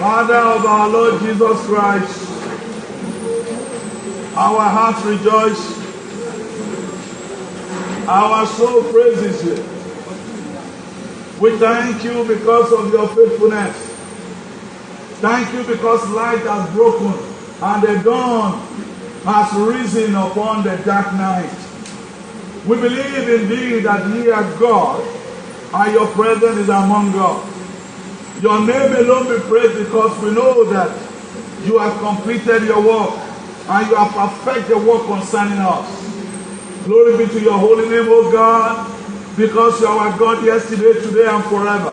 Father of our Lord Jesus Christ, our hearts rejoice, our soul praises you. We thank you because of your faithfulness. Thank you because light has broken and the dawn has risen upon the dark night. We believe indeed that ye are God and your presence is among us. Your name alone be praised because we know that you have completed your work and you have perfected the work concerning us. Glory be to your holy name, O God, because you are our God yesterday, today, and forever.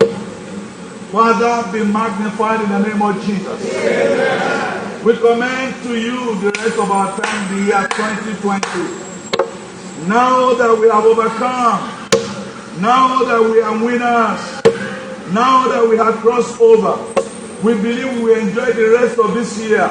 Father, be magnified in the name of Jesus. Amen. We commend to you the rest of our time, the year 2020. Now that we have overcome, now that we are winners, now that we have crossed over, we believe we will enjoy the rest of this year.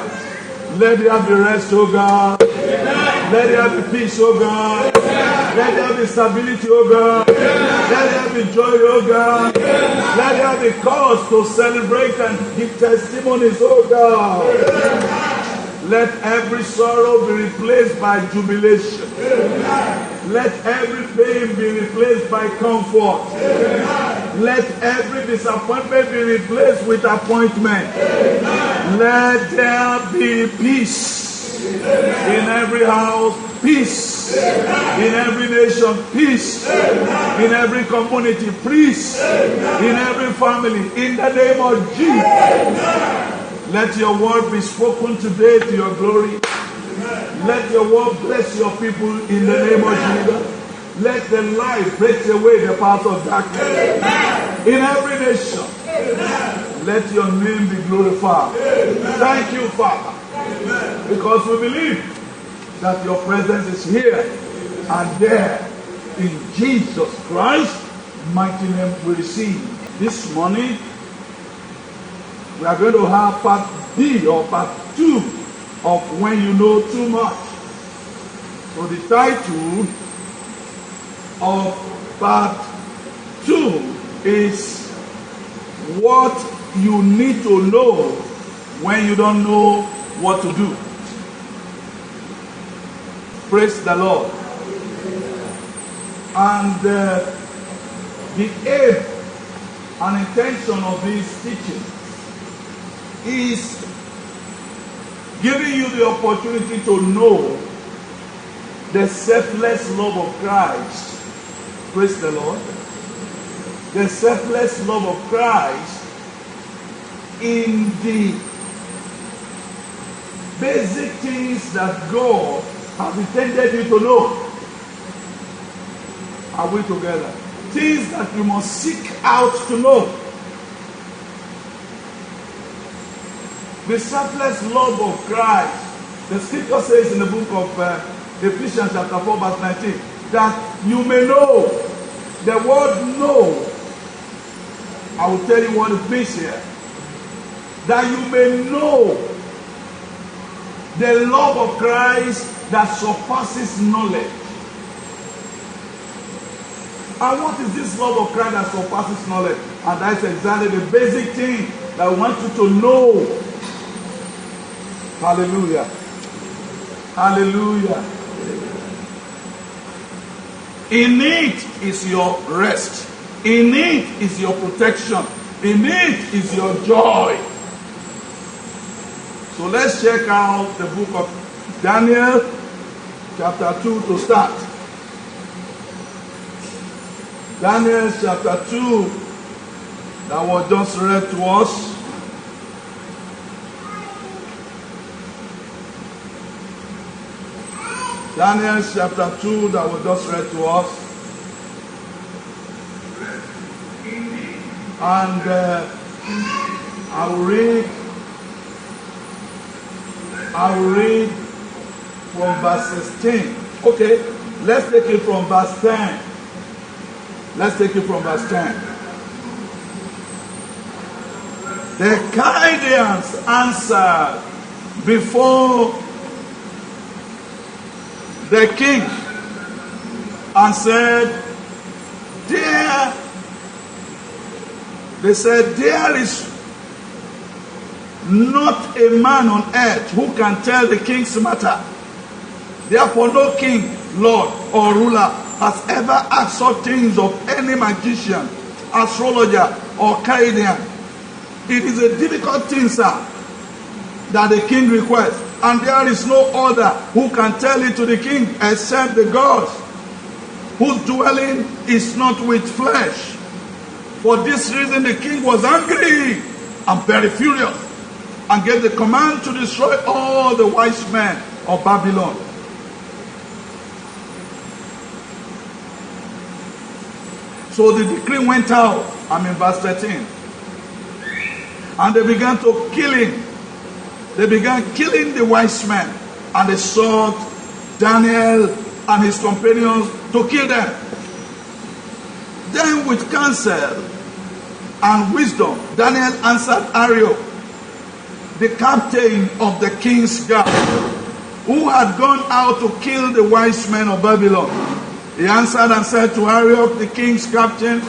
Let there be rest, O God. Amen. Let there be peace, O God. Amen. Let there be stability, O God. Amen. Let there be joy, O God. Amen. Let there be cause to celebrate and give testimonies, O God. Amen. Let every sorrow be replaced by jubilation. Amen. Let every pain be replaced by comfort. Amen. Let every disappointment be replaced with appointment. Amen. Let there be peace. Amen. In every house, peace. Amen. In every nation, peace. Amen. In every community, peace. Amen. In every family, in the name of Jesus. Amen. Let your word be spoken today to your glory. Amen. Let your word bless your people in the name of Jesus. Let the light break away the path of darkness. Amen. In every nation. Amen. Let your name be glorified. Amen. Thank you, Father. Amen. Because we believe that your presence is here and there. In Jesus Christ's mighty name we receive. This morning, we are going to have part B or part 2 of When You Know Too Much. So the title of part 2 is What You Need to Know When You Don't Know What to Do. Praise the Lord. And the aim and intention of this teaching is giving you the opportunity to know the selfless love of Christ. Praise the Lord. The selfless love of Christ in the basic things that God has intended you to know. Are we together? Things that you must seek out to know. The selfless love of Christ. The scripture says in the book of Ephesians chapter 4 verse 19 that you may know. The word know, I will tell you what it means here. That you may know the love of Christ that surpasses knowledge. And what is this love of Christ that surpasses knowledge? And that's exactly the basic thing that I want you to know. Hallelujah. Hallelujah. In it is your rest. In it is your protection. In it is your joy. So let's check out the book of Daniel, chapter 2 to start. Daniel chapter 2 that was just read to us. Daniel chapter 2 that was just read to us. And I will read from verse 16. Okay, let's take it from verse 10. Let's take it from verse 10. The Chaldeans answered before the king and said, there is not a man on earth who can tell the king's matter. Therefore, no king, lord, or ruler has ever asked such things of any magician, astrologer, or Chaldean. It is a difficult thing, sir, that the king requests, and there is no other who can tell it to the king except the gods, whose dwelling is not with flesh. For this reason the king was angry and very furious, and gave the command to destroy all the wise men of Babylon. So the decree went out. I'm in verse 13. And they began to kill him. They began killing the wise men. And they sought Daniel and his companions to kill them. Then with counsel and wisdom, Daniel answered Arioch, the captain of the king's guard, who had gone out to kill the wise men of Babylon. He answered and said to Arioch, the king's captain,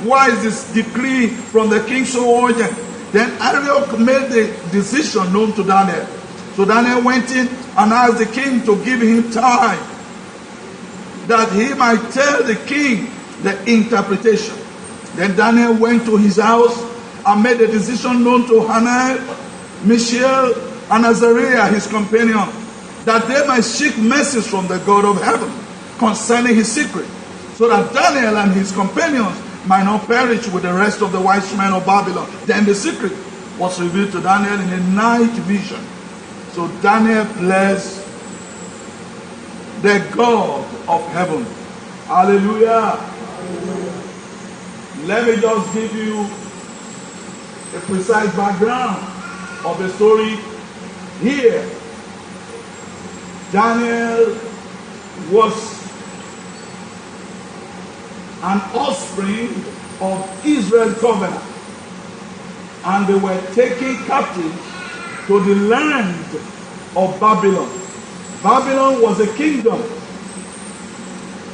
why is this decree from the king so urgent? Then Arioch made the decision known to Daniel. So Daniel went in and asked the king to give him time, that he might tell the king the interpretation. Then Daniel went to his house and made the decision known to Hananiah, Mishael, and Azariah, his companion, that they might seek mercies from the God of heaven concerning his secret, so that Daniel and his companions might not perish with the rest of the wise men of Babylon. Then the secret was revealed to Daniel in a night vision. So Daniel blessed the God of heaven. Hallelujah. Let me just give you a precise background of the story here. Daniel was an offspring of Israel's covenant, and they were taken captive to the land of Babylon. Babylon was a kingdom,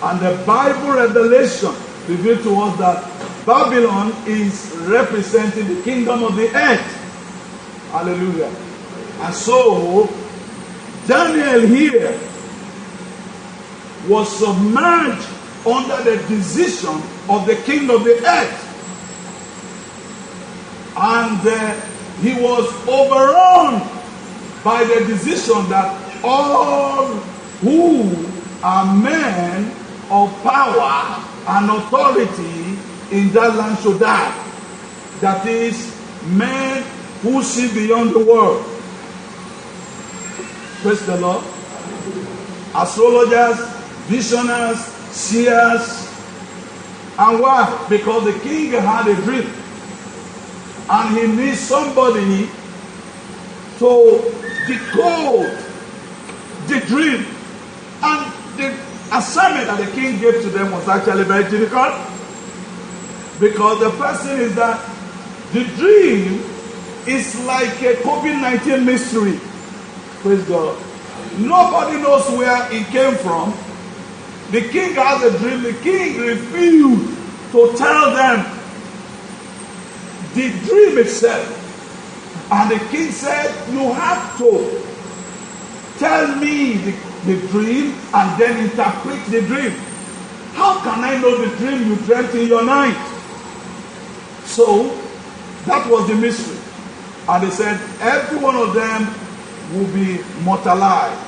and the Bible revelation revealed to us that Babylon is representing the kingdom of the earth. Hallelujah. And so Daniel here was submerged under the decision of the king of the earth. And he was overrun by the decision that all who are men of power and authority in that land should die. That is, men who see beyond the world. Praise the Lord. Astrologers, visioners, seers. And why? Because the king had a dream, and he needs somebody to decode the dream. And the assignment that the king gave to them was actually very difficult, because the person is that the dream is like a COVID-19 mystery. Praise God. Nobody knows where it came from. The king has a dream. The king refused to tell them the dream itself. And the king said, you have to tell me the dream and then interpret the dream. How can I know the dream you dreamt in your night? So, that was the mystery. And they said, every one of them will be mortalized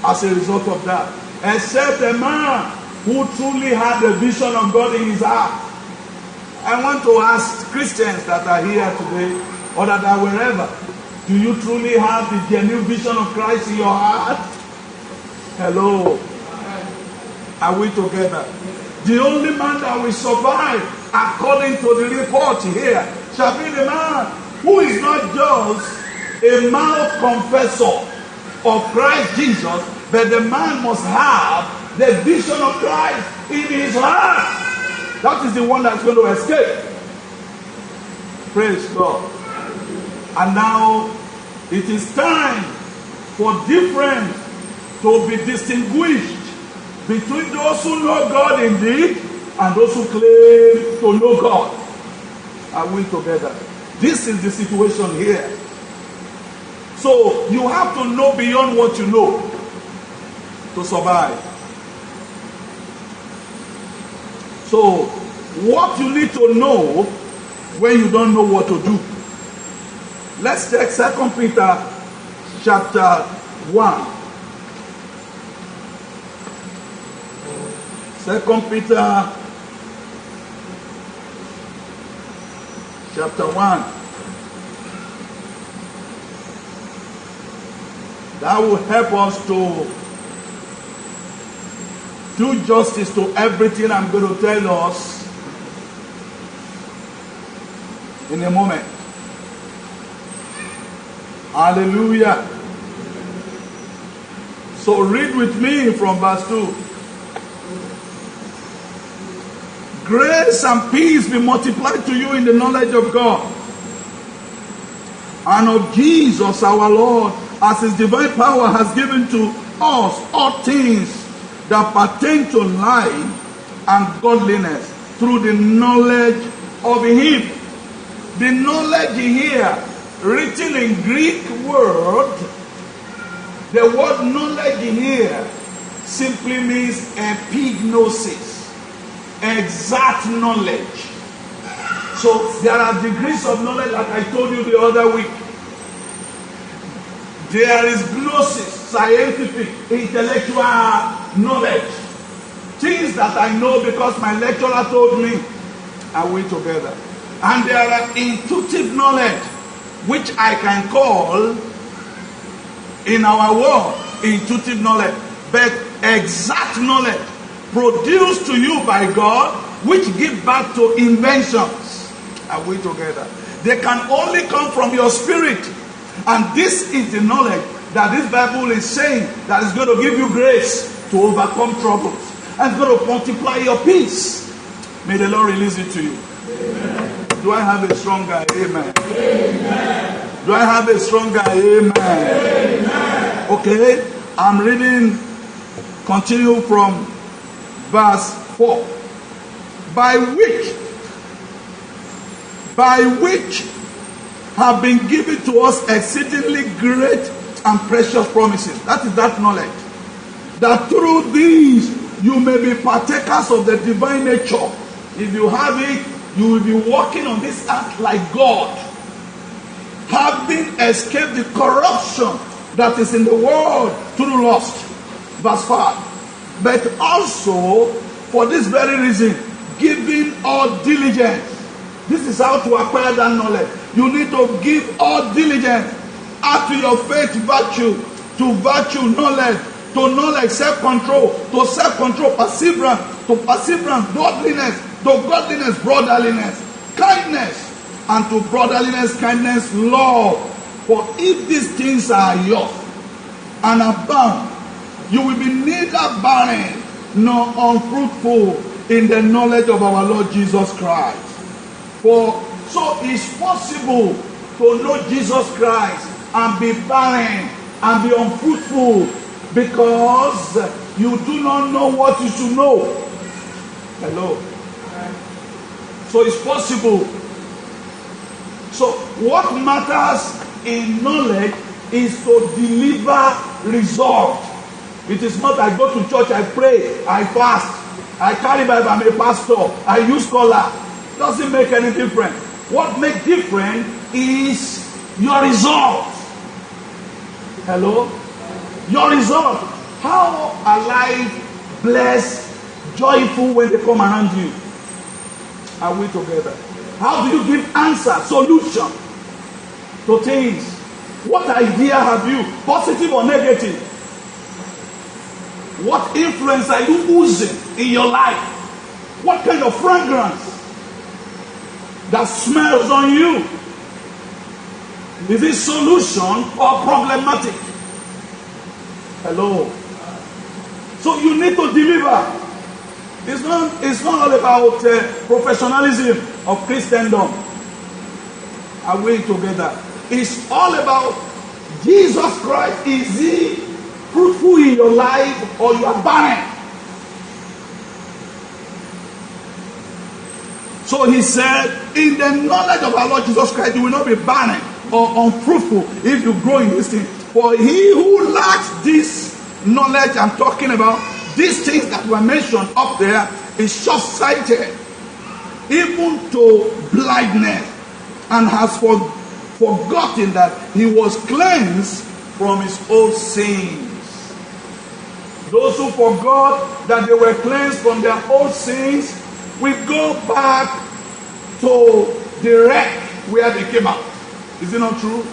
as a result of that, except a man who truly had the vision of God in his heart. I want to ask Christians that are here today, or that are wherever, do you truly have the genuine vision of Christ in your heart? Hello. Are we together? The only man that will survive, according to the report here, shall be the man who is not just a mouth confessor of Christ Jesus, but the man must have the vision of Christ in his heart. That is the one that's going to escape. Praise God. And now it is time for difference to be distinguished between those who know God indeed and those who claim to know God. Are we together? This is the situation here. So you have to know beyond what you know to survive. So what you need to know when you don't know what to do. Let's check 2 Peter chapter 1. 2 Peter chapter 1. That will help us to do justice to everything I'm going to tell us in a moment. Hallelujah. So read with me from verse 2. Grace and peace be multiplied to you in the knowledge of God and of Jesus our Lord, as his divine power has given to us all things that pertain to life and godliness through the knowledge of him. The knowledge here, written in Greek word, the word knowledge here simply means epignosis, exact knowledge. So there are degrees of knowledge, like I told you the other week. There is gnosis, scientific, intellectual knowledge. Things that I know because my lecturer told me, are we together? And there are intuitive knowledge, which I can call, in our world, intuitive knowledge. But exact knowledge produced to you by God, which give back to inventions. Are we together? They can only come from your spirit. And this is the knowledge that this Bible is saying that is going to give you grace to overcome troubles. And it's going to multiply your peace. May the Lord release it to you. Amen. Do I have a stronger amen? Amen. Do I have a stronger amen? Amen. Okay, I'm reading, continue from verse 4. By which have been given to us exceedingly great and precious promises. That is that knowledge. That through these you may be partakers of the divine nature. If you have it, you will be walking on this earth like God, having escaped the corruption that is in the world through lust. Verse 5. But also, for this very reason, giving all diligence. This is how to acquire that knowledge. You need to give all diligence. Add to your faith virtue, to virtue knowledge, to knowledge self-control, to self-control perseverance, to perseverance godliness, to godliness brotherliness, kindness, and to brotherliness kindness love. For if these things are yours and abound, you will be neither barren nor unfruitful in the knowledge of our Lord Jesus Christ. For so it's possible to know Jesus Christ and be barren and be unfruitful because you do not know what you should know. Hello. So it's possible. So what matters in knowledge is to deliver result. It is not I go to church, I pray, I fast, I carry Bible, I'm a pastor, I use scholar. Doesn't make any difference. What makes difference is your result. Hello? Your result. How alive, blessed, joyful when they come around you? Are we together? How do you give answer, solution to things? What idea have you, positive or negative? What influence are you oozing in your life? What kind of fragrance that smells on you? Is it solution or problematic? Hello. So you need to deliver. It's not all about professionalism of Christendom. Are we together? It's all about Jesus Christ. Is he fruitful in your life or you are barren? So he said, in the knowledge of our Lord Jesus Christ, you will not be barren or unfruitful if you grow in this thing. For he who lacks this knowledge I'm talking about, these things that were mentioned up there, is short-sighted, even to blindness, and has forgotten that he was cleansed from his old sins. Those who forgot that they were cleansed from their old sins will go back to the wreck where they came out. Is it not true?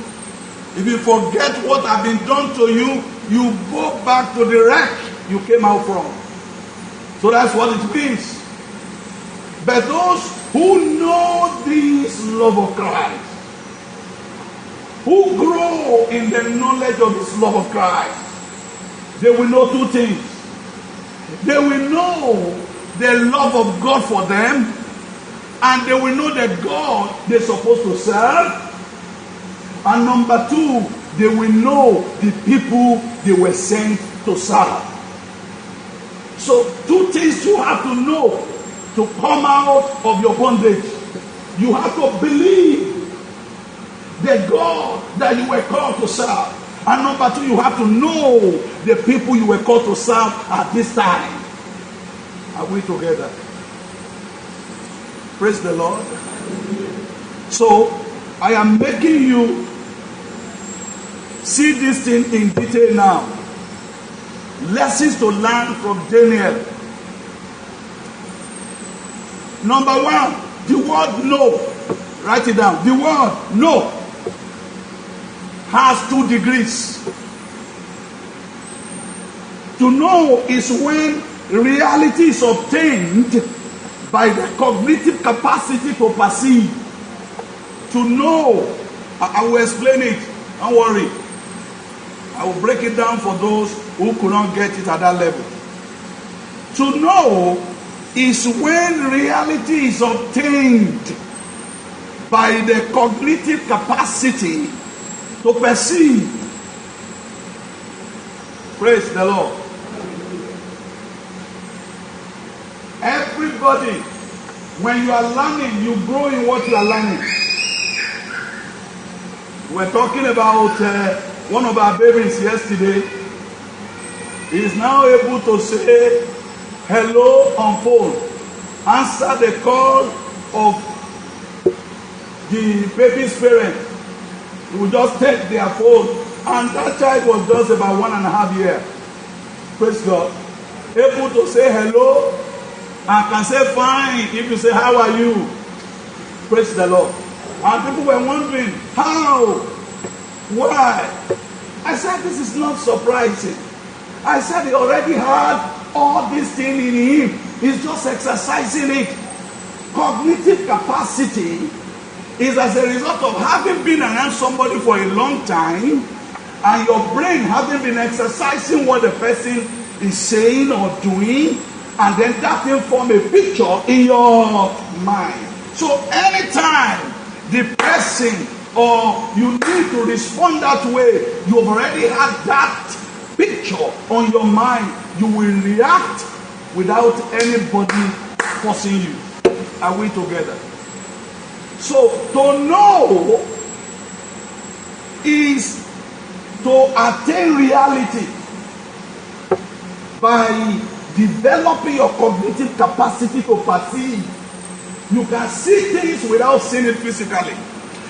If you forget what has been done to you, you go back to the wreck you came out from. So that's what it means. But those who know this love of Christ, who grow in the knowledge of this love of Christ, they will know two things. They will know the love of God for them, and they will know the God they're supposed to serve. And number two, they will know the people they were sent to serve. So two things you have to know to come out of your bondage. You have to believe the God that you were called to serve. And number two, you have to know the people you were called to serve at this time. Are we together? Praise the Lord. So, I am making you see this thing in detail now. Lessons to learn from Daniel. Number one, the word no. Write it down. The word no has 2 degrees. To know is when reality is obtained by the cognitive capacity to perceive. To know, I will explain it. Don't worry. I will break it down for those who could not get it at that level. To know is when reality is obtained by the cognitive capacity to perceive. Praise the Lord. Everybody, when you are learning, you grow in what you are learning. We're talking about one of our babies yesterday. He is now able to say hello on phone, answer the call of the baby's parent. He will just take their phone, and that child was just about 1.5 years. Praise God. Able to say hello and can say fine if you say how are you. Praise the Lord. And people were wondering how, why. I said this is not surprising. I said he already had all these things in him. He's just exercising it. Cognitive capacity is as a result of having been around somebody for a long time, and your brain having been exercising what the person is saying or doing, and then that thing form a picture in your mind. So anytime the person or you need to respond that way, you've already had that picture on your mind. You will react without anybody forcing you. Are we together? So to know is to attain reality by developing your cognitive capacity to perceive. You can see things without seeing it physically.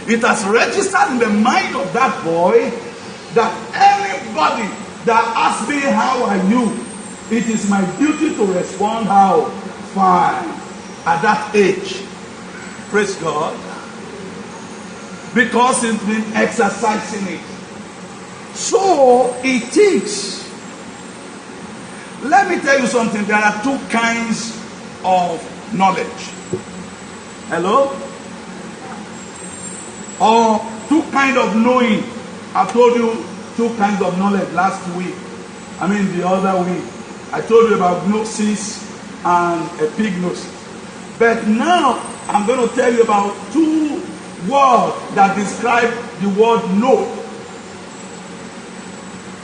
It has registered in the mind of that boy that anybody that asks me how are you, it is my duty to respond how? Fine. At that age. Praise God. Because it's been exercising it. So it is. Let me tell you something. There are 2 kinds of knowledge. Hello? Or 2 kinds of knowing. I told you 2 kinds of knowledge last week. The other week. I told you about gnosis and epignosis. But now I'm going to tell you about 2 words that describe the word know.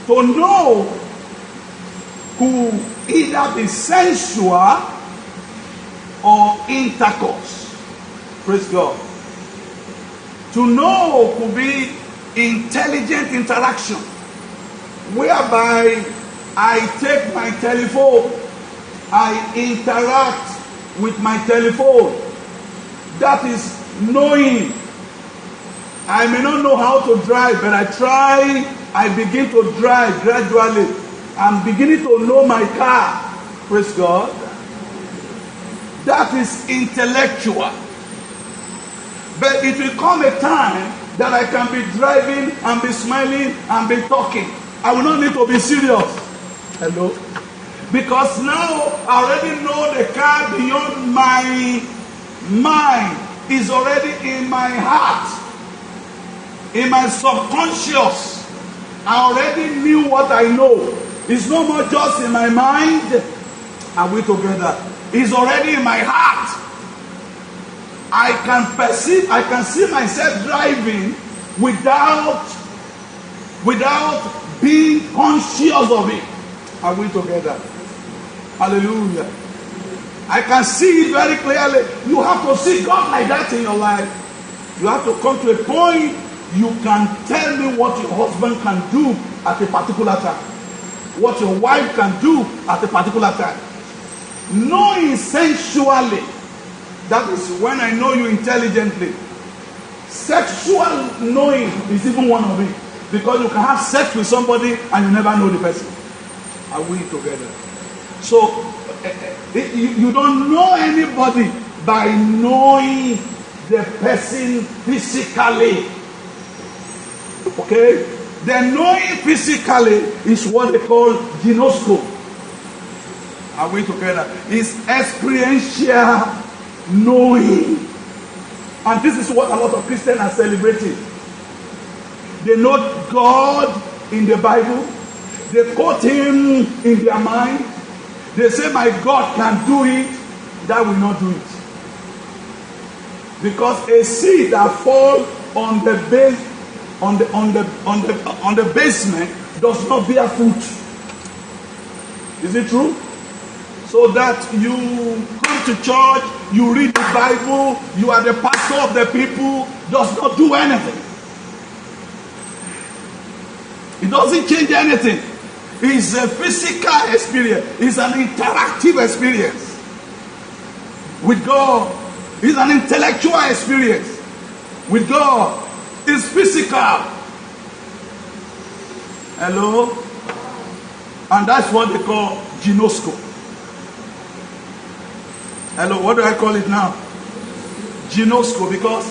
To know could either be sensual or intercourse. Praise God. To know could be intelligent interaction, whereby I take my telephone, I interact with my telephone. That is knowing. I may not know how to drive, but I begin to drive gradually. I'm beginning to know my car. Praise God. That is intellectual. But it will come a time that I can be driving and be smiling and be talking. I will not need to be serious. Hello? Because now I already know the car beyond my mind is already in my heart, in my subconscious. I already knew what I know. It's no more just in my mind. Are we together? It's already in my heart. I can perceive, I can see myself driving without being conscious of it. Are we together? Hallelujah. I can see it very clearly. You have to see God like that in your life. You have to come to a point you can tell me what your husband can do at a particular time. What your wife can do at a particular time. Knowing sensually. That is when I know you intelligently. Sexual knowing is even one of it. Because you can have sex with somebody and you never know the person. Are we together? So, you don't know anybody by knowing the person physically. Okay? The knowing physically is what they call ginosko. Are we together? It's experiential knowing. And this is what a lot of Christians are celebrating. They know God in the Bible. They quote him in their mind. They say, my God can do it. That will not do it. Because a seed that falls on the base, on the basement does not bear fruit. Is it true? So that you come to church, you read the Bible, you are the pastor of the people, does not do anything. It doesn't change anything. It's a physical experience. It's an interactive experience with God. It's an intellectual experience with God. It's physical. Hello? And that's what they call ginosko. Hello, what do I call it now? Ginosko. Because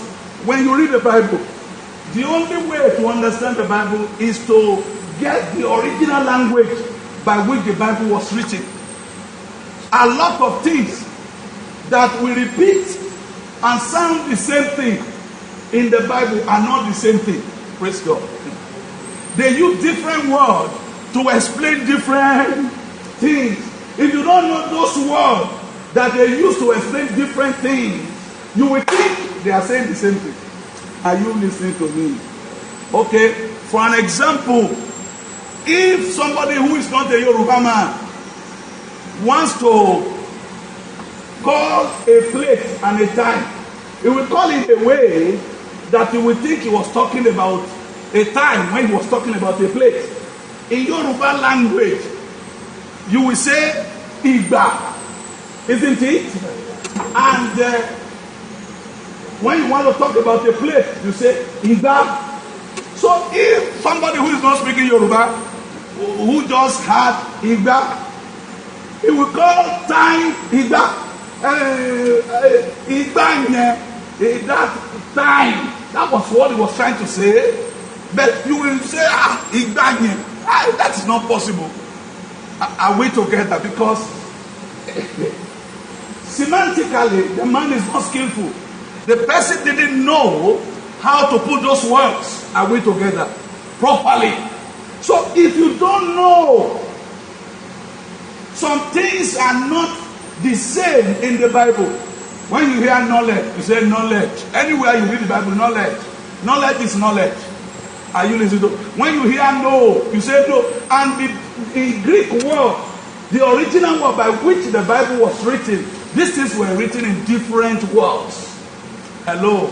when you read the Bible, the only way to understand the Bible is to get the original language by which the Bible was written. A lot of things that we repeat and sound the same thing in the Bible are not the same thing. Praise God. They use different words to explain different things. If you don't know those words that they use to explain different things, you will think they are saying the same thing. Are you listening to me? Okay, for an example, if somebody who is not a Yoruba man wants to call a place and a time, he will call it a way that you will think he was talking about a time when he was talking about a place. In Yoruba language, you will say Igba, isn't it? And when you want to talk about a place, you say Igba. So if somebody who is not speaking Yoruba, who just had Igba, he will call time Igba. Igba, that time. That was what he was trying to say. But you will say, Igba, that is not possible. Are we together? Because semantically, the man is not skillful. The person didn't know how to put those words, are we together, properly. So if you don't know, some things are not the same in the Bible. When you hear knowledge, you say knowledge. Anywhere you read the Bible, knowledge. Knowledge is knowledge. Are you listening to? When you hear no, you say no. And the Greek word, the original word by which the Bible was written, these things were written in different words. Hello.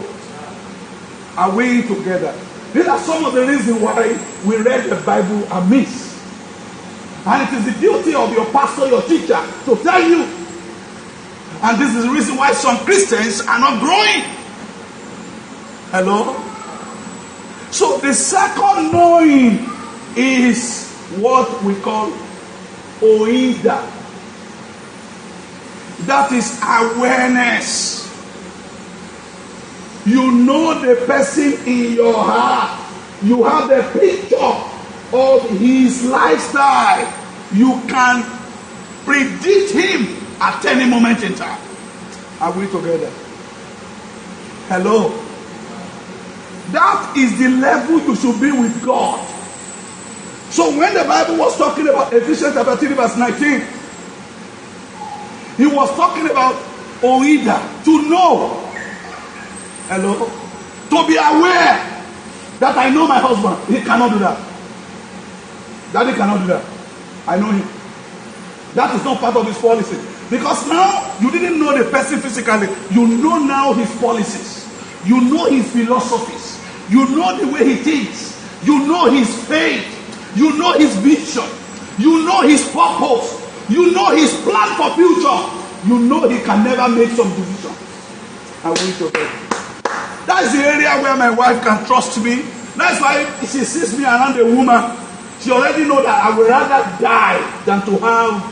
Are we together? These are some of the reasons why we read the Bible amiss. And it is the duty of your pastor, your teacher, to tell you. And this is the reason why some Christians are not growing. Hello? So the second knowing is what we call oida. That is awareness. You know the person in your heart. You have the picture of his lifestyle. You can predict him at any moment in time. Are we together? Hello? That is the level you should be with God. So when the Bible was talking about Ephesians chapter 3 verse 19, he was talking about oida, to know. Hello? To be aware that I know my husband. He cannot do that. Daddy cannot do that. I know him. That is not part of his policy. Because now you didn't know the person physically. You know now his policies. You know his philosophies. You know the way he thinks. You know his faith. You know his vision. You know his purpose. You know his plan for future. You know he can never make some decision. I want to pray. That's the area where my wife can trust me. That's why she sees me around a woman. She already knows that I would rather die than to have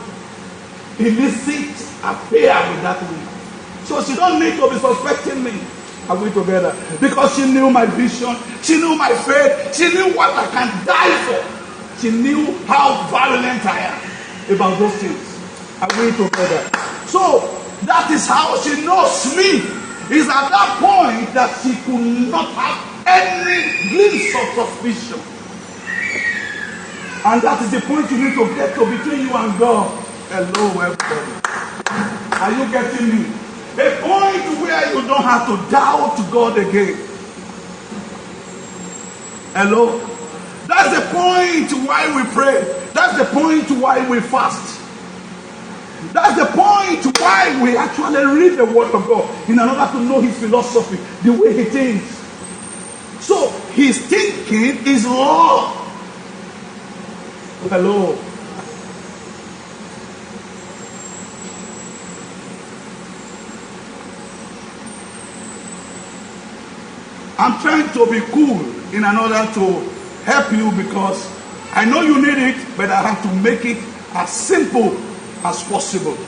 illicit affair with that woman. So she don't need to be suspecting me. Are we together? Because she knew my vision. She knew my faith. She knew what I can die for. She knew how violent I am about those things. Are we together? So that is how she knows me. Is at that point that she could not have any glimpse of suspicion. And that is the point you need to get to between you and God. Hello, everybody. Are you getting me? A point where you don't have to doubt God again. Hello? That's the point why we pray. That's the point why we fast. That's the point why we actually read the Word of God in order to know His philosophy, the way He thinks. So His thinking is law. Hello. I'm trying to be cool in order to help you because I know you need it, but I have to make it as simple as possible.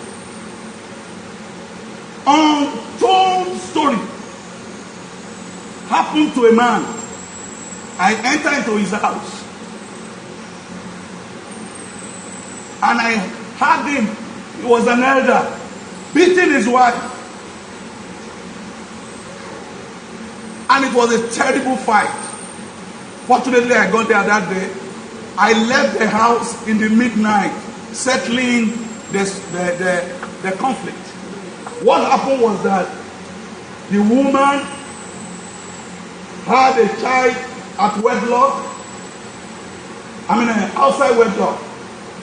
Untold story happened to a man. I entered into his house and I had him, he was an elder, beating his wife. And it was a terrible fight. Fortunately, I got there that day. I left the house in the midnight, settling the conflict. What happened was that the woman had a child at wedlock. Outside wedlock,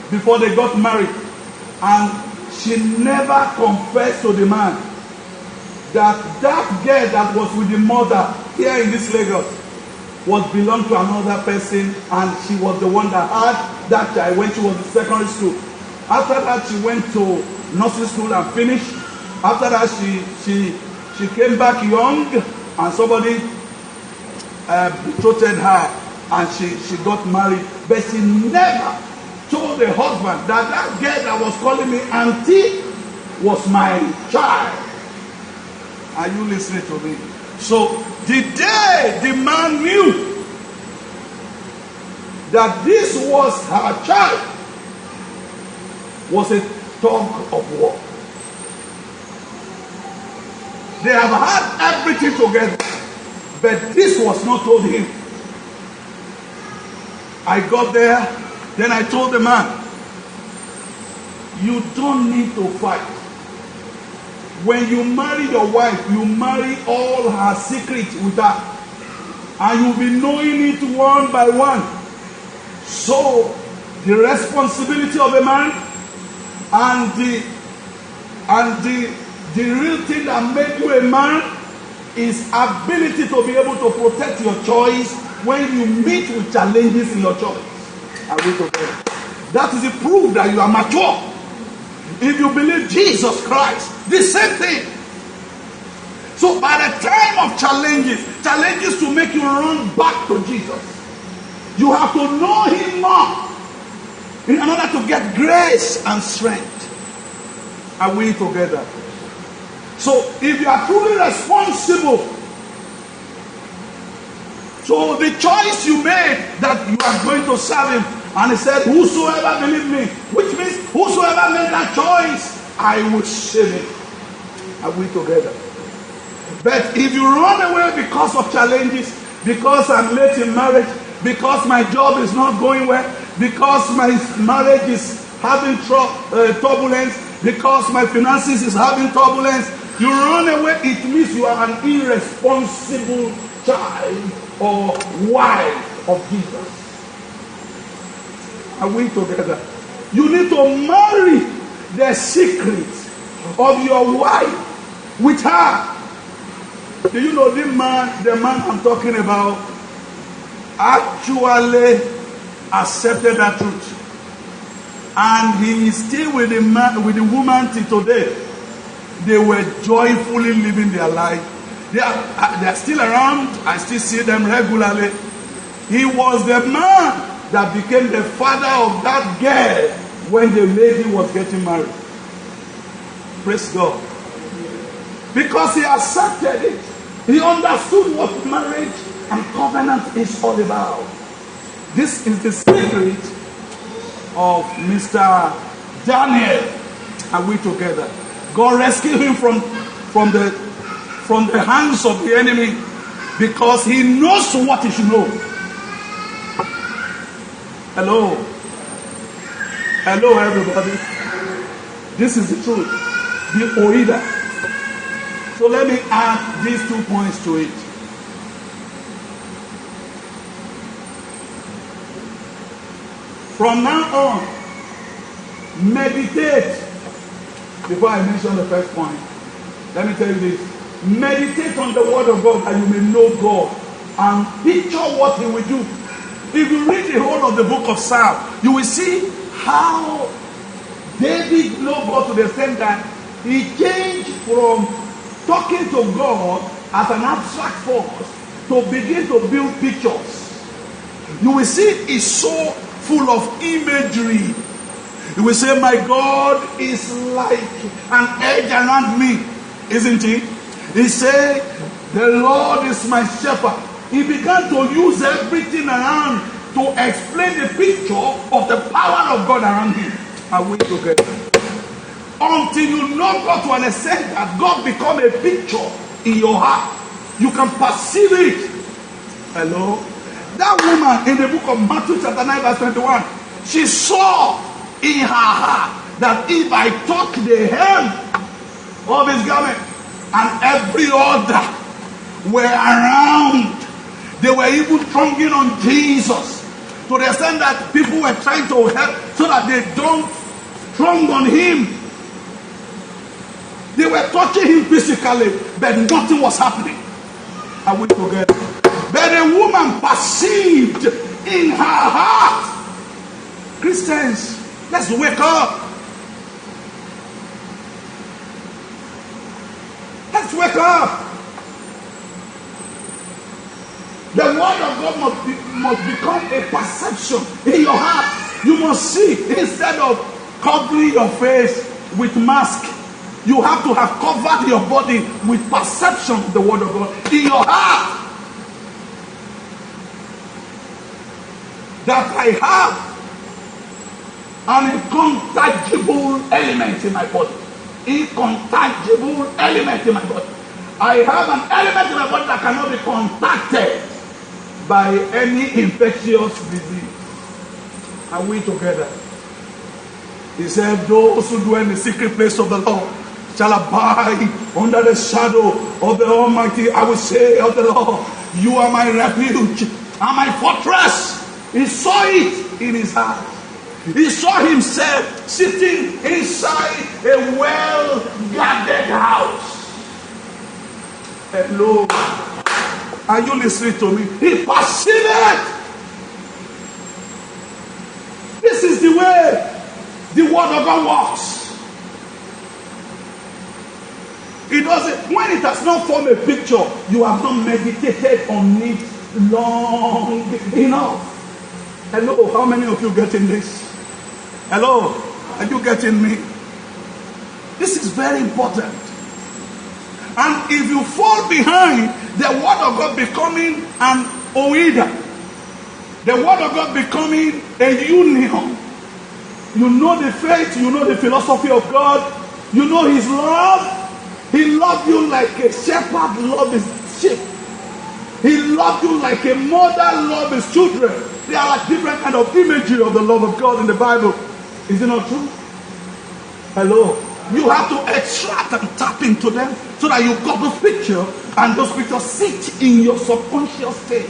before they got married. And she never confessed to the man that girl that was with the mother here in this Lagos was belonged to another person, and she was the one that had that child when she was in secondary school. After that, she went to nursery school and finished. After that, she came back young, and somebody betrothed her, and she got married. But she never told the husband that girl that was calling me auntie was my child. Are you listening to me? So the day the man knew that this was her child was a tug of war. They have had everything together, but this was not told him. I got there, then I told the man, you don't need to fight. When you marry your wife, you marry all her secrets with her. And you'll be knowing it one by one. So, the responsibility of a man and the real thing that made you a man is ability to be able to protect your choice when you meet with challenges in your choice. Are we together? That is the proof that you are mature. If you believe Jesus Christ, the same thing. So by the time of challenges to make you run back to Jesus, you have to know him more in order to get grace and strength. Are we together? So if you are truly responsible, so the choice you made that you are going to serve him, and he said, whosoever believe me, which means whosoever made that choice, I will save him. Are we together? But if you run away because of challenges, because I'm late in marriage, because my job is not going well, because my marriage is having turbulence, because my finances is having turbulence, you run away, it means you are an irresponsible child or wife of Jesus. Are we together? You need to marry the secret of your wife with her. Do you know the man I'm talking about actually accepted that truth, and he is still with the woman till today. They were joyfully living their life. They are still around. I still see them regularly. He was the man that became the father of that girl when the lady was getting married. Praise God. Because he accepted it. He understood what marriage and covenant is all about. This is the secret of Mr. Daniel. Are we together? God rescued him from the hands of the enemy because he knows what he should know. Hello. Hello, everybody. This is the truth. The Oida. So let me add these 2 points to it. From now on, meditate. Before I mention the first point, let me tell you this. Meditate on the word of God that you may know God and picture what he will do. If you read the whole of the book of Psalms, you will see how David loved God to the extent that he changed from talking to God as an abstract force to begin to build pictures. You will see it's so full of imagery. You will say, my God is like an edge around me, isn't he? He said, the Lord is my shepherd. He began to use everything around to explain the picture of the power of God around him. Are we together? Until you know God to an extent that God become a picture in your heart, you can perceive it. Hello? That woman in the book of Matthew chapter 9 verse 21, she saw in her heart that if I touch the hem of his garment, and every other were around, they were even thronging on Jesus to the extent that people were trying to help so that they don't throng on him. They were touching him physically, but nothing was happening. Are we together? But the woman perceived in her heart. Christians, let's wake up. Let's wake up. The word of God must become a perception in your heart. You must see, instead of covering your face with mask, you have to have covered your body with perception of the word of God in your heart. That I have an incontagible element in my body. Incontagible element in my body. I have an element in my body that cannot be contacted by any infectious disease. Are we together? He said, those who dwell in the secret place of the Lord shall abide under the shadow of the Almighty. I will say of the Lord, you are my refuge and my fortress. He saw it in his heart. He saw himself sitting inside a well-guarded house. Hello. Are you listening to me? He perceived it. This is the way the word of God works. It doesn't, when it has not formed a picture, you have not meditated on it long enough. Hello, how many of you getting this? Hello, are you getting me? This is very important. And if you fall behind, the word of God becoming an oida, the word of God becoming a union. You know the faith, you know the philosophy of God, you know His love. He loved you like a shepherd loves his sheep. He loved you like a mother loves his children. There are like different kind of imagery of the love of God in the Bible. Is it not true? Hello. You have to extract and tap into them so that you got those pictures, and those pictures sit in your subconscious state.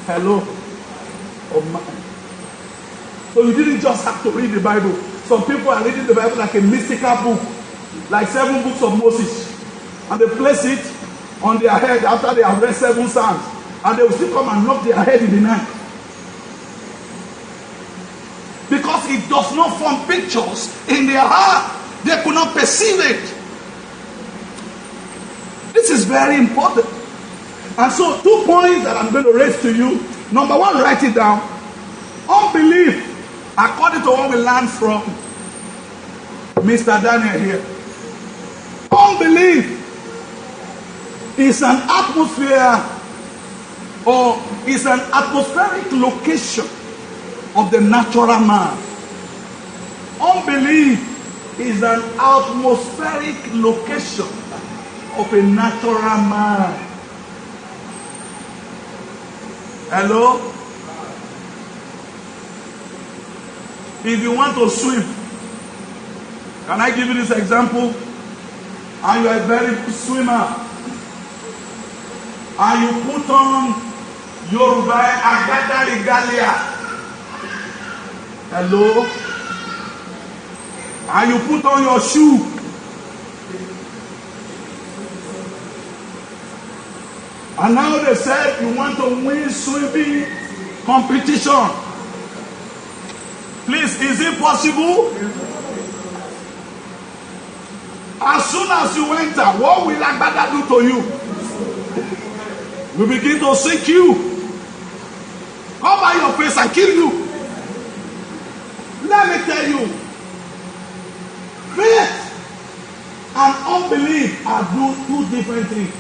Hello. Oh my. So you didn't just have to read the Bible. Some people are reading the Bible like a mystical book, like 7 books of Moses, and they place it on their head after they have read 7 psalms, and they will still come and knock their head in the night. Because it does not form pictures in their heart. They could not perceive it. This is very important. And so 2 points that I'm going to raise to you. Number 1, write it down. Unbelief, according to what we learned from Mr. Daniel here. Unbelief is an atmosphere, or is an atmospheric location of the natural man. Unbelief is an atmospheric location of a natural man. Hello? If you want to swim, can I give you this example? And you are a very good swimmer, and you put on Yoruba Agbada Regalia. Hello? And you put on your shoe. And now they said you want to win swimming competition. Please, is it possible? As soon as you enter, what will Agbada do to you? We begin to seek you, cover your face and kill you. Let me tell you, faith and unbelief are two different things.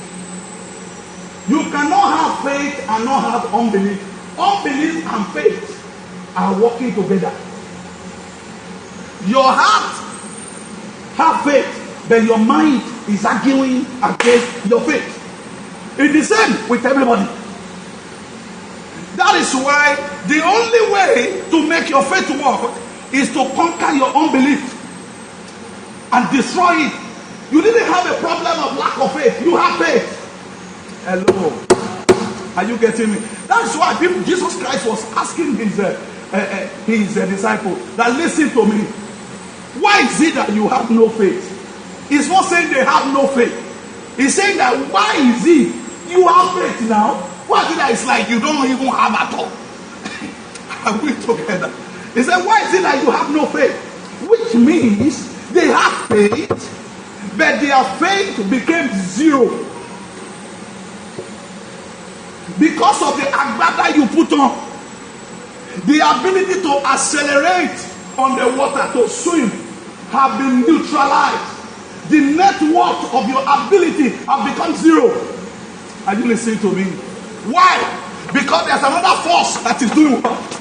You cannot have faith and not have unbelief. Unbelief and faith are working together. Your heart have faith, but your mind is arguing against your faith. It's the same with everybody. That is why the only way to make your faith work is to conquer your unbelief and destroy it. You didn't have a problem of lack of faith. You have faith. Hello. Are you getting me? That's why Jesus Christ was asking his disciples that, listen to me. Why is it that you have no faith? He's not saying they have no faith. He's saying that why is it you have faith now? Why is it that it's like you don't even have at all? Are we together? He said, why is it that you have no faith? Which means they have faith, but their faith became zero. Because of the agbada you put on, the ability to accelerate on the water, to swim, have been neutralized. The net worth of your ability have become zero. Are you listening to me? Why? Because there's another force that is doing what?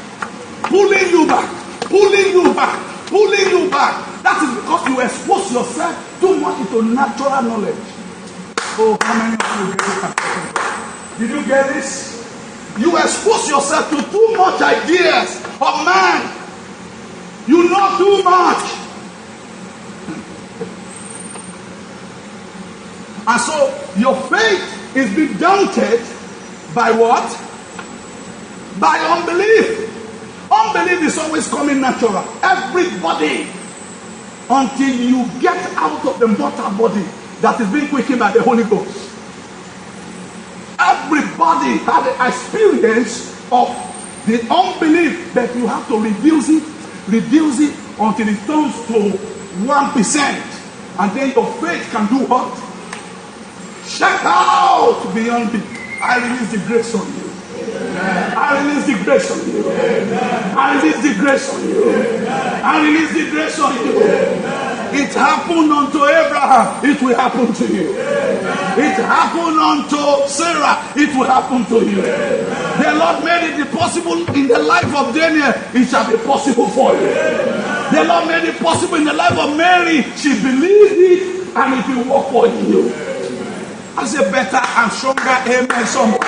Pulling you back, pulling you back, pulling you back. That is because you expose yourself too much into natural knowledge. Oh, how many of you get it? Did you get this? You expose yourself to too much ideas of man. You know too much. And so your faith is being daunted by what? By unbelief. Unbelief is always coming natural. Everybody, until you get out of the mortal body, that is being quickened by the Holy Ghost. Everybody had an experience of the unbelief, but you have to reduce it until it turns to 1%. And then your faith can do what? Shout out beyond it. I release the grace on you. I release the grace on you. I release the grace on you. I release the grace on you. It happened unto Abraham, it will happen to you. It happened unto Sarah, it will happen to you. The Lord made it possible in the life of Daniel, it shall be possible for you. The Lord made it possible in the life of Mary, she believed it and it will work for you. I say better and stronger amen somebody.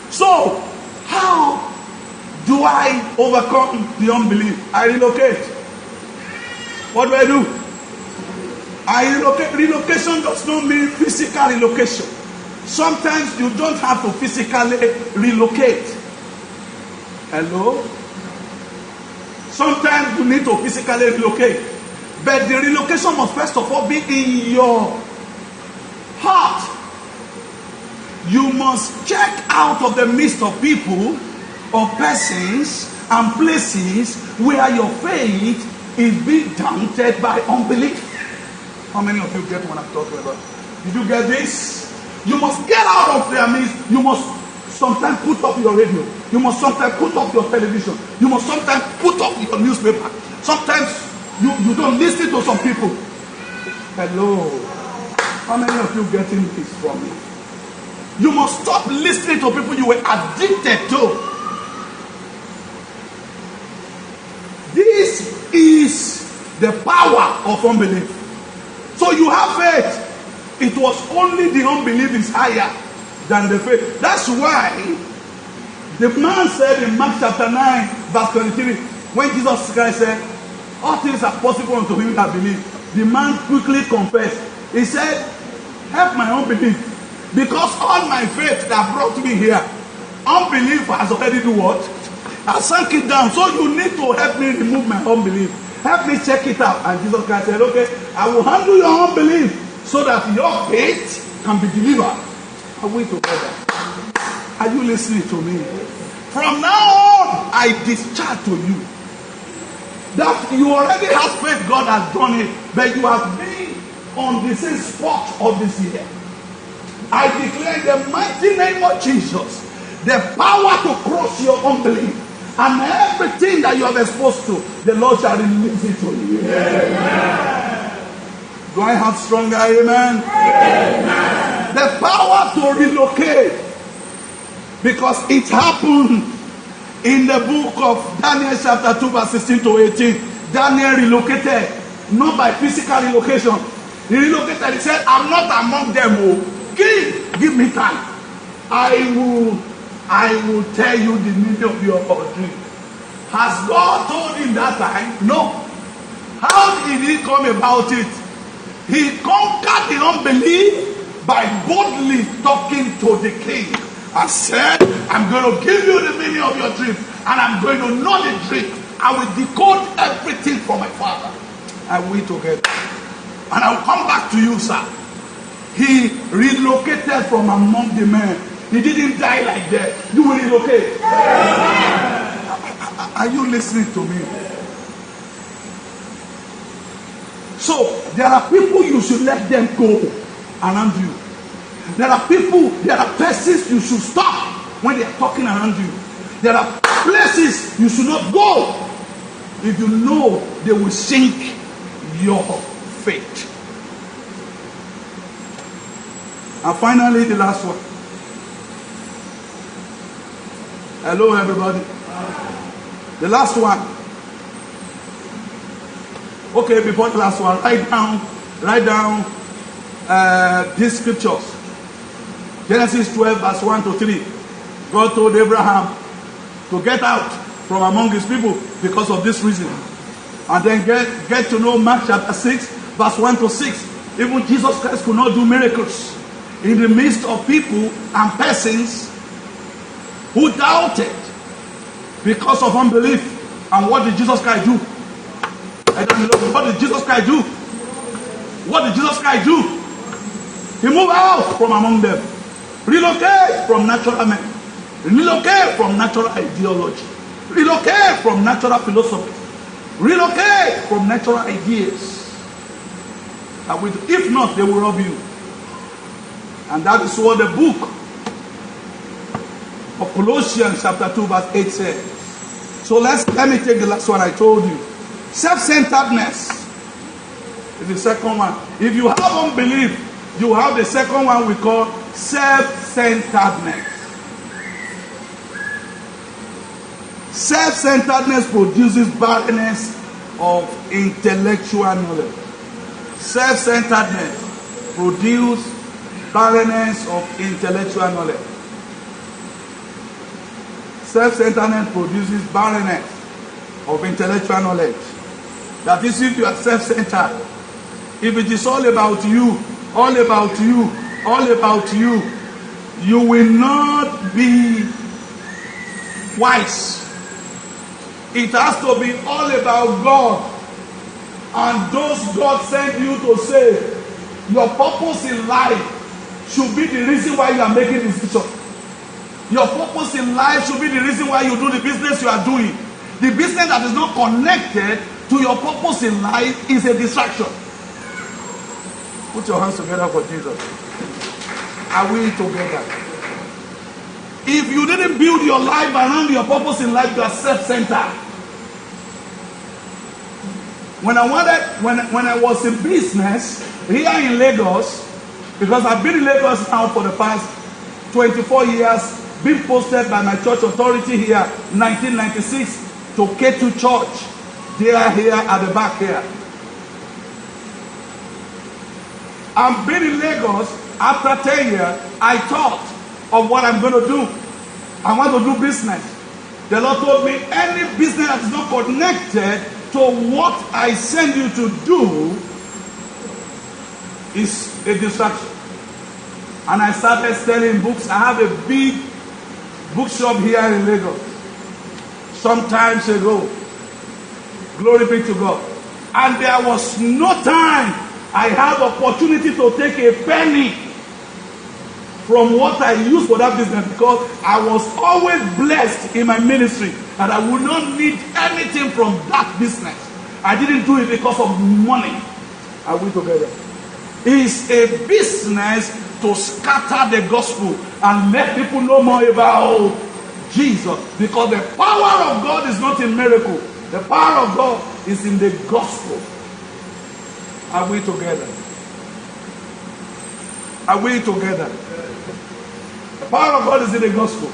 So, how do I overcome the unbelief? I relocate. What do? I relocate. Relocation does not mean physical relocation. Sometimes you don't have to physically relocate. Hello? Sometimes you need to physically relocate. But the relocation must first of all be in your heart. You must check out of the midst of people or persons and places where your faith is being doubted by unbelief. How many of you get what I'm talking about? Did you get this? You must get out of their midst. You must sometimes put up your radio. You must sometimes put up your television. You must sometimes put up your newspaper. Sometimes you don't listen to some people. Hello. How many of you getting this from me? You must stop listening to people you were addicted to. This is the power of unbelief. So you have faith. It was only the unbelief is higher than the faith. That's why the man said in Mark chapter 9 verse 23, when Jesus Christ said, all things are possible unto him that believe. The man quickly confessed. He said, help my unbelief. Because all my faith that brought me here, unbelief has already do what? I sank it down. So you need to help me remove my unbelief. Help me check it out. And Jesus Christ said, okay, I will handle your unbelief so that your faith can be delivered. Are we together? Are you listening to me? From now on, I discharge to you that you already have faith, God has done it, but you have been on the same spot of this year. I declare in the mighty name of Jesus the power to cross your unbelief, and everything that you have exposed to, the Lord shall release it to you. Amen. Do I have stronger amen? Amen. The power to relocate, because it happened in the book of Daniel chapter 2 verse 16 to 18. Daniel relocated, not by physical relocation. He relocated, he said, I'm not among them. Give me time. I will tell you the meaning of your dream. Has God told him that time? No. How did he come about it? He conquered the unbelief by boldly talking to the king and said, I'm going to give you the meaning of your dream, and I'm going to know the dream. I will decode everything from my father. And we together. And I will come back to you, sir. He relocated from among the men. He didn't die like that. You will relocate. Are you listening to me? So, there are people you should let them go around you. There are people, there are persons you should stop when they are talking around you. There are places you should not go if you know they will sink your faith. And finally, the last one. Hello, everybody. The last one. Okay, before the last one, write down these scriptures. Genesis 12, verse 1 to 3. God told Abraham to get out from among his people because of this reason. And then get to know Mark chapter 6, verse 1 to 6. Even Jesus Christ could not do miracles in the midst of people and persons who doubted because of unbelief. And what did Jesus Christ do? What did Jesus Christ do? What did Jesus Christ do? He moved out from among them. Relocate from natural men. Relocate from natural ideology. Relocate from natural philosophy. Relocate from natural ideas. If not, they will rob you. And that is what the book of Colossians chapter 2 verse 8 says. So let me take the last one I told you. Self-centeredness is the second one. If you have unbelief, you have the second one we call self-centeredness. Self-centeredness produces barrenness of intellectual knowledge. Self-centeredness produces barrenness of intellectual knowledge. Self-centeredness produces barrenness of intellectual knowledge. That is, if you are self-centered, if it is all about you, all about you, all about you, you will not be wise. It has to be all about God and those God sent you to save. Your purpose in life should be the reason why you are making decisions. Your purpose in life should be the reason why you do the business you are doing. The business that is not connected to your purpose in life is a distraction. Put your hands together for Jesus. Are we together? If you didn't build your life around your purpose in life, you are self-centered. When I was in business here in Lagos, because I've been in Lagos now for the past 24 years, being posted by my church authority here, 1996, to K2 Church. They are here at the back here. I've been in Lagos. After 10 years, I thought of what I'm going to do. I want to do business. The Lord told me, any business that is not connected to what I send you to do is a distraction. And I started selling books. I have a big bookshop here in Lagos. Some times ago. Glory be to God. And there was no time I had opportunity to take a penny from what I used for that business, because I was always blessed in my ministry and I would not need anything from that business. I didn't do it because of money. Are we together? It's a business to scatter the gospel and let people know more about Jesus, because the power of God is not in miracle. The power of God is in the gospel. Are we together? Are we together? The power of God is in the gospel.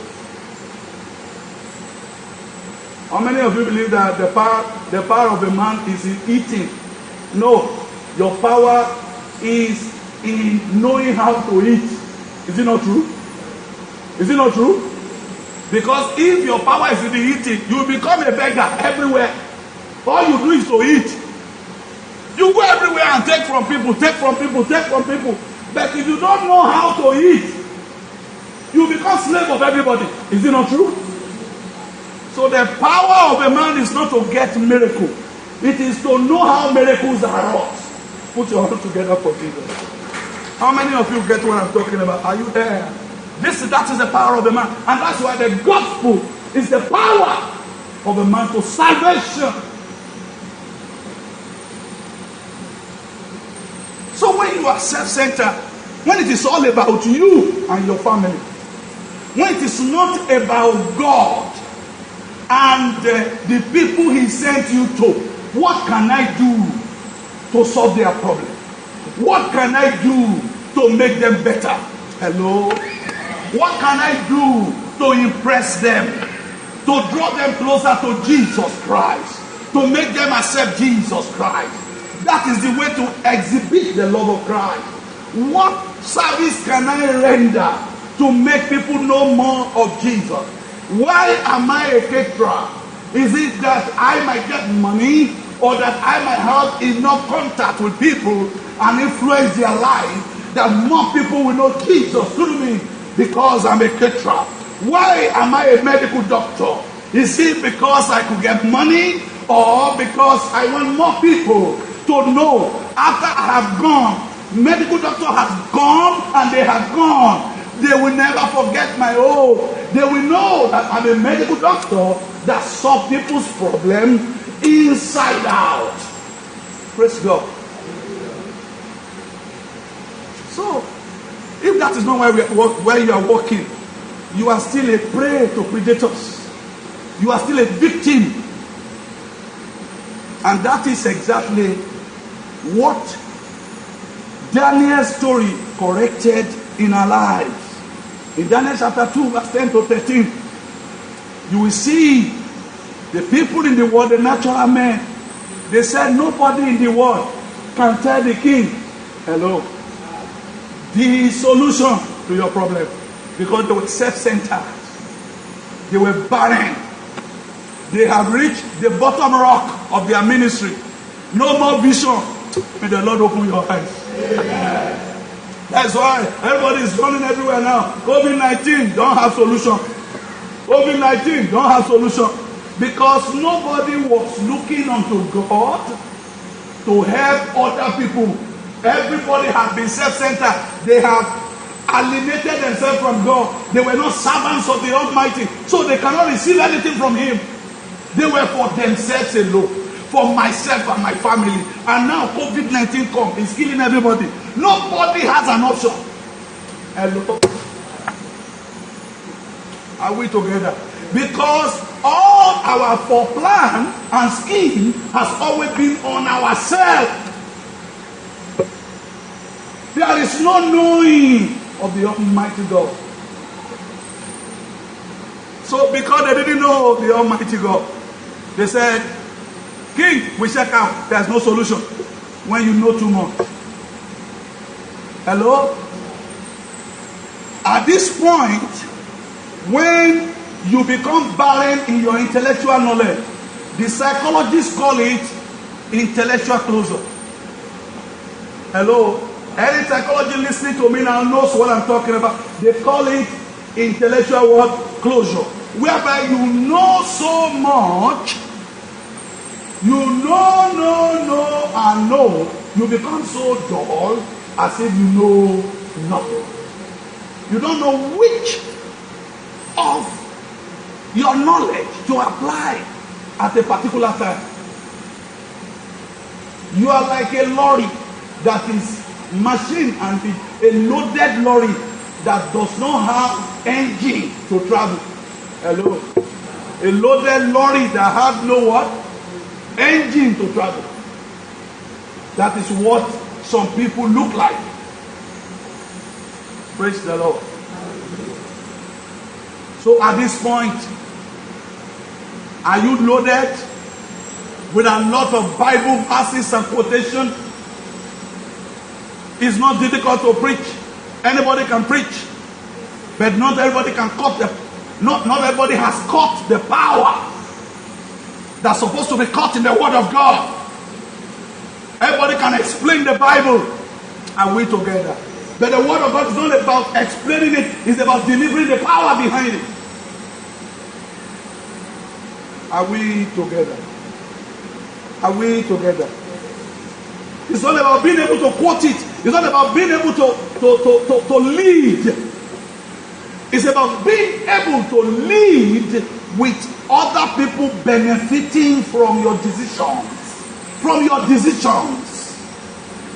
How many of you believe that the power of a man is in eating? No. Your power is in knowing how to eat. Is it not true? Is it not true? Because if your power is in the eating, you will become a beggar everywhere. All you do is to eat. You go everywhere and take from people, take from people, take from people. But if you don't know how to eat, you become slave of everybody. Is it not true? So the power of a man is not to get miracle. It is to know how miracles are wrought. Put your hands together for Jesus. How many of you get what I'm talking about? Are you there? That is the power of a man. And that's why the gospel is the power of a man to salvation. So when you are self-centered, when it is all about you and your family, when it is not about God and the people He sent you to, what can I do to solve their problem? What can I do to make them better? Hello? What can I do to impress them? To draw them closer to Jesus Christ? To make them accept Jesus Christ? That is the way to exhibit the love of Christ. What service can I render to make people know more of Jesus? Why am I a caterer? Is it that I might get money, or that I might have enough contact with people and influence their life that more people will know Jesus through me because I'm a caterer? Why am I a medical doctor? Is it because I could get money, or because I want more people to know after I have gone, medical doctor has gone and they have gone. They will never forget my oath. They will know that I'm a medical doctor that solves people's problem inside out. Praise God. So, if that is not where you are working, you are still a prey to predators. You are still a victim. And that is exactly what Daniel's story corrected in our lives. In Daniel chapter 2, verse 10 to 13, you will see the people in the world, the natural men, they said nobody in the world can tell the king, hello, the solution to your problem. Because they were self-centered. They were barren. They have reached the bottom rock of their ministry. No more vision. May the Lord open your eyes. Amen. That's why everybody is running everywhere now. COVID-19 don't have solution. COVID-19 don't have solution. Because nobody was looking unto God to help other people. Everybody has been self-centered. They have alienated themselves from God. They were not servants of the Almighty. So they cannot receive anything from Him. They were for themselves alone. For myself and my family. And now COVID-19 comes. It's killing everybody. Nobody has an option. Hello? Are we together? Because all our foreplan and scheme has always been on ourselves. There is no knowing of the Almighty God. So because they didn't know the Almighty God, they said, King, we check out. There's no solution when you know too much. Hello? At this point, when you become barren in your intellectual knowledge, the psychologists call it intellectual closure. Hello? Any psychologist listening to me now knows what I'm talking about. They call it intellectual what? Closure. Whereby you know so much, you know, and know, you become so dull as if you know nothing. You don't know which of your knowledge to apply at a particular time. You are like a lorry that is machine and a loaded lorry that does not have engine to travel. Hello? A loaded lorry that has no what? Engine to travel. That is what some people look like. Praise the Lord. So at this point, are you loaded with a lot of Bible verses and quotation? It's not difficult to preach. Anybody can preach. But not everybody can cut not everybody has caught the power that's supposed to be caught in the Word of God. Everybody can explain the Bible. Are we together? But the Word of God is not about explaining it. It's about delivering the power behind it. Are we together? Are we together? It's not about being able to quote it. It's not about being able to lead. It's about being able to lead with other people benefiting from your decisions. From your decisions.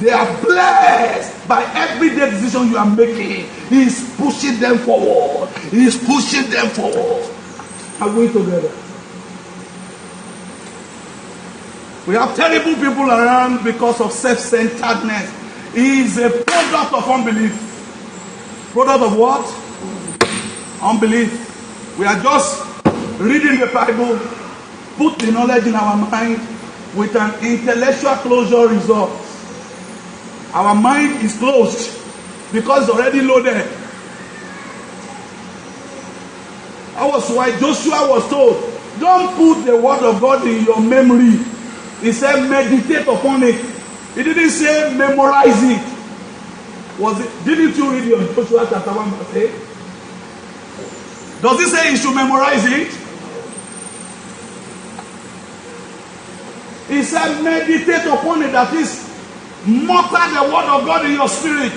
They are blessed by everyday decision you are making. He is pushing them forward. He is pushing them forward. Are we together? We have terrible people around because of self-centeredness. He is a product of unbelief. Product of what? Unbelief. We are just reading the Bible, put the knowledge in our mind with an intellectual closure result. Our mind is closed because it's already loaded. That was why Joshua was told, don't put the word of God in your memory. He said meditate upon it. He didn't say memorize it. Didn't you read your Joshua chapter 1 verse 8? Does it say you should memorize it? He said, meditate upon it. That is, mutter the word of God in your spirit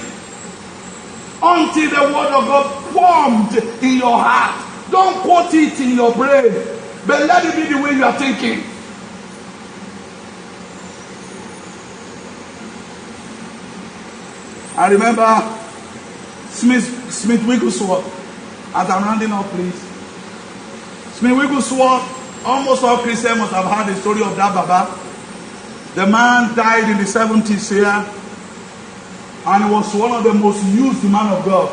until the word of God formed in your heart. Don't quote it in your brain, but let it be the way you are thinking. I remember Smith Wigglesworth, as I'm rounding up, please. Smith Wigglesworth, almost all Christians must have heard the story of that Baba. The man died in the 70s here, and he was one of the most used men of God.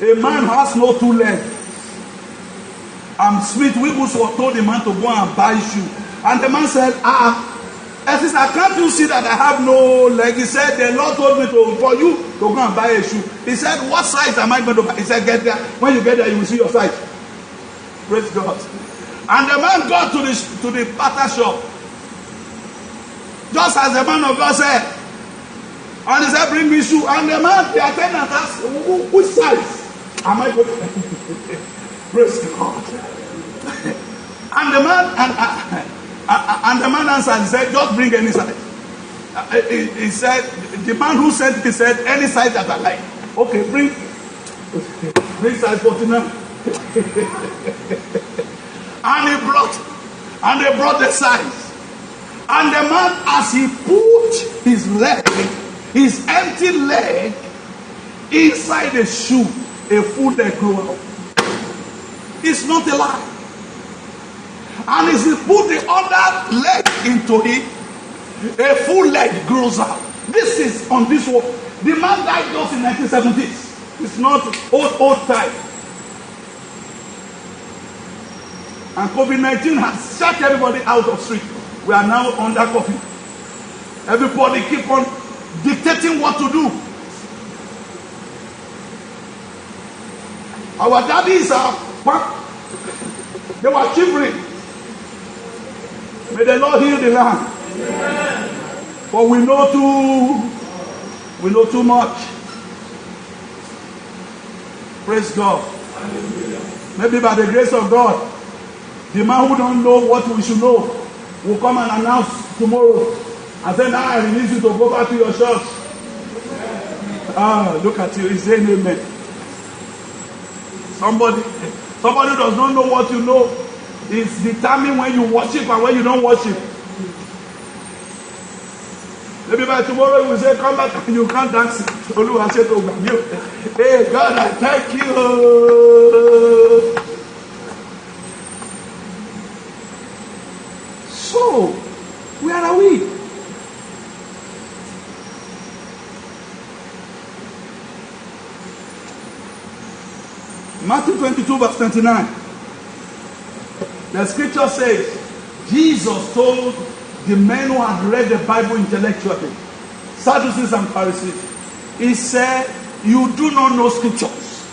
A man has no two legs. And Smith Wigglesworth told the man to go and buy shoe. And the man said, sister, can't you see that I have no leg? He said, the Lord told me for you to go and buy a shoe. He said, what size am I going to buy? He said, get there. When you get there, you will see your size. Praise God. And the man got to the pattern shop. Just as the man of God said. And he said, bring me shoe. And the man, the attendant asked, which size am I going to buy? Praise God. And the man, and the man answered, he said, just bring any size. He said, the man who said, he said, any size that I like. Okay, bring size 49. And they brought the size. And the man, as he put his leg, his empty leg, inside the shoe, a full leg grew out. It's not a lie. And as he put the other leg into it, a full leg grows out. This is on this world. The man died just in 1970s. It's not old time. And COVID-19 has shut everybody out of street. We are now under curfew. Everybody keep on dictating what to do. Our daddies they were shivering. May the Lord heal the land. Amen. For we know too much. Praise God. Hallelujah. Maybe by the grace of God, the man who don't know what we should know will come and announce tomorrow and say, now I release you to go back to your church. Look at you. He's saying amen. Somebody who does not know what you know is determined when you worship and when you don't worship. Maybe by tomorrow you will say, come back and you can't dance. Hey, God, I thank you. So, where are we? Matthew 22 verse 29. The scripture says, Jesus told the men who had read the Bible intellectually, Sadducees and Pharisees, he said, you do not know scriptures.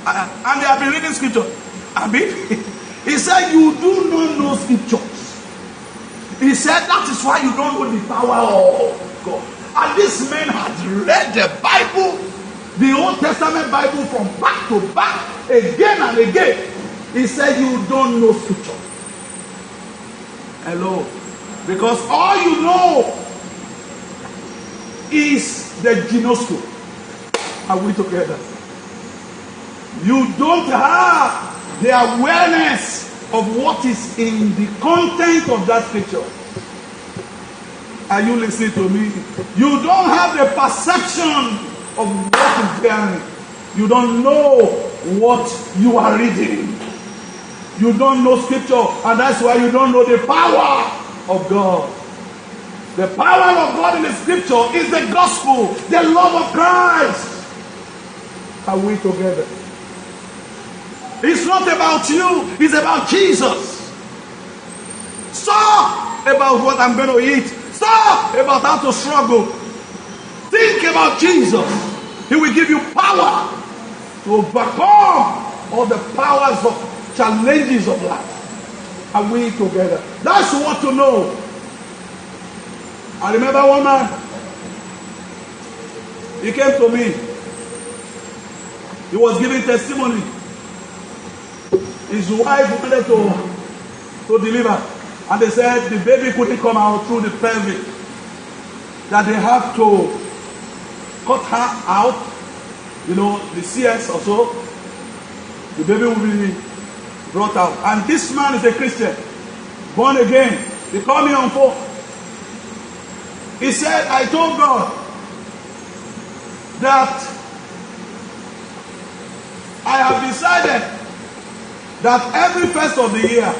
And they have been reading scripture. He said, you do not know scriptures. He said, that is why you don't know the power of God. And these men had read the Bible, the Old Testament Bible, from back to back, again and again. He said, you don't know scripture. Hello. Because all you know is the ginosko. Are we together? You don't have the awareness of what is in the content of that scripture. Are you listening to me? You don't have the perception of what is there. You don't know what you are reading. You don't know scripture, and that's why you don't know the power of God. The power of God in the scripture is the gospel, the love of Christ. Are we together? It's not about you, it's about Jesus. Stop about what I'm going to eat. Stop about how to struggle. Think about Jesus. He will give you power to overcome all the powers of challenges of life. Are we together? That's what to know. I remember one man. He came to me. He was giving testimony. His wife wanted to to deliver. And they said the baby couldn't come out through the pelvic. That they have to cut her out, the CS or so. The baby will be brought out. And this man is a Christian, born again. They call me on phone. He said, I told God that I have decided that every first of the year,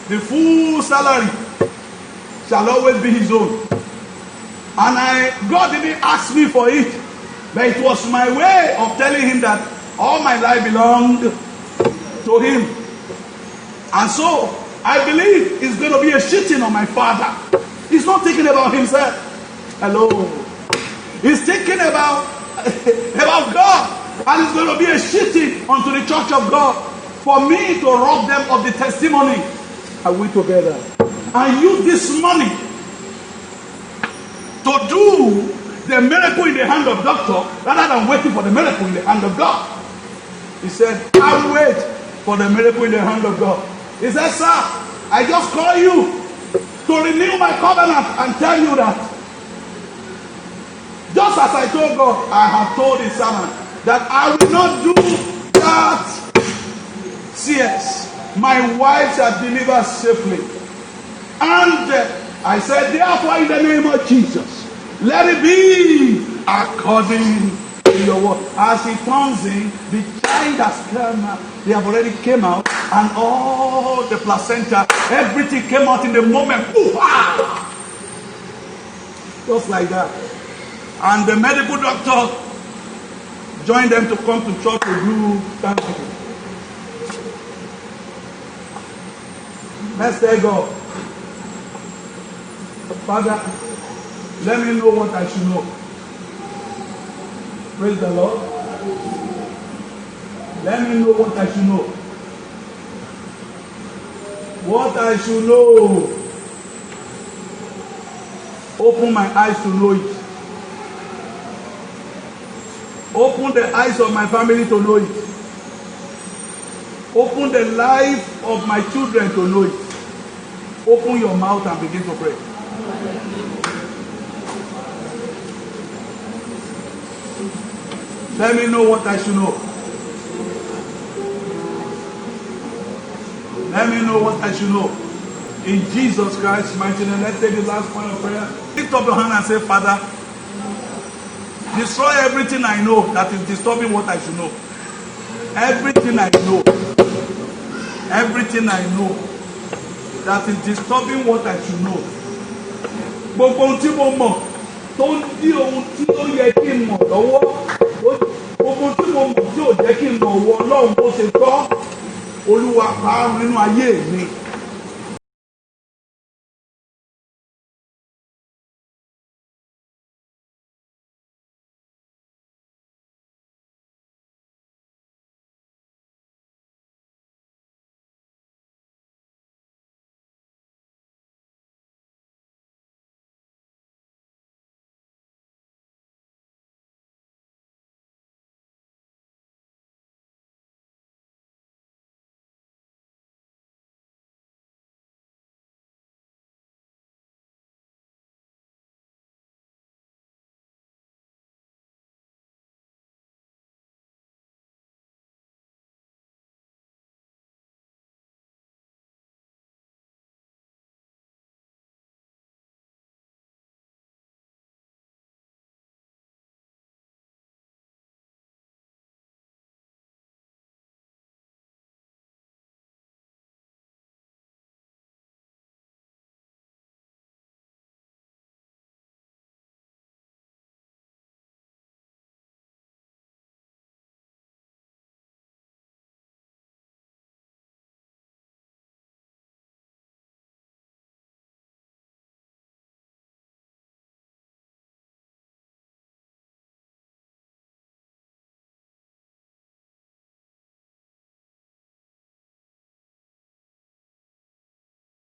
the full salary shall always be his own. And God didn't ask me for it, but it was my way of telling him that all my life belonged to him. And so, I believe it's going to be a shitting on my father. He's not thinking about himself. Hello. He's thinking about God. And it's going to be a shitting onto the church of God for me to rob them of the testimony. Are we together? And use this money to do the miracle in the hand of doctor rather than waiting for the miracle in the hand of God. He said, I'll wait for the miracle in the hand of God. He said, sir, I just call you to renew my covenant and tell you that just as I told God, I have told his servant that I will not do that. CS, my wife shall deliver safely. And I said, therefore, in the name of Jesus, let it be according to your word. As he turns in, the child has come out. They have already came out, and all the placenta, everything came out in the moment. Ooh, ah! Just like that. And the medical doctor joined them to come to church to do thanksgiving. Let's thank God. Father, let me know what I should know. Praise the Lord. Let me know what I should know. What I should know. Open my eyes to know it. Open the eyes of my family to know it. Open the life of my children to know it. Open your mouth and begin to pray. Let me know what I should know. Let me know what I should know. In Jesus Christ's mighty name, let's take the last point of prayer. Lift up your hand and say, Father, destroy everything I know that is disturbing what I should know. Everything I know. Everything I know that is disturbing what I should know. Gbogbo ohun tí mo mọ̀ tó ń dí ohun tí ó yẹ kí n mọ̀ lọ́wọ́. Gbogbo tí mo mọ̀ tí ò jẹ́ kí n mọ̀ wọ Ọlọ́run bó ṣe tọ́. Olúwa parun nínú ayé mi.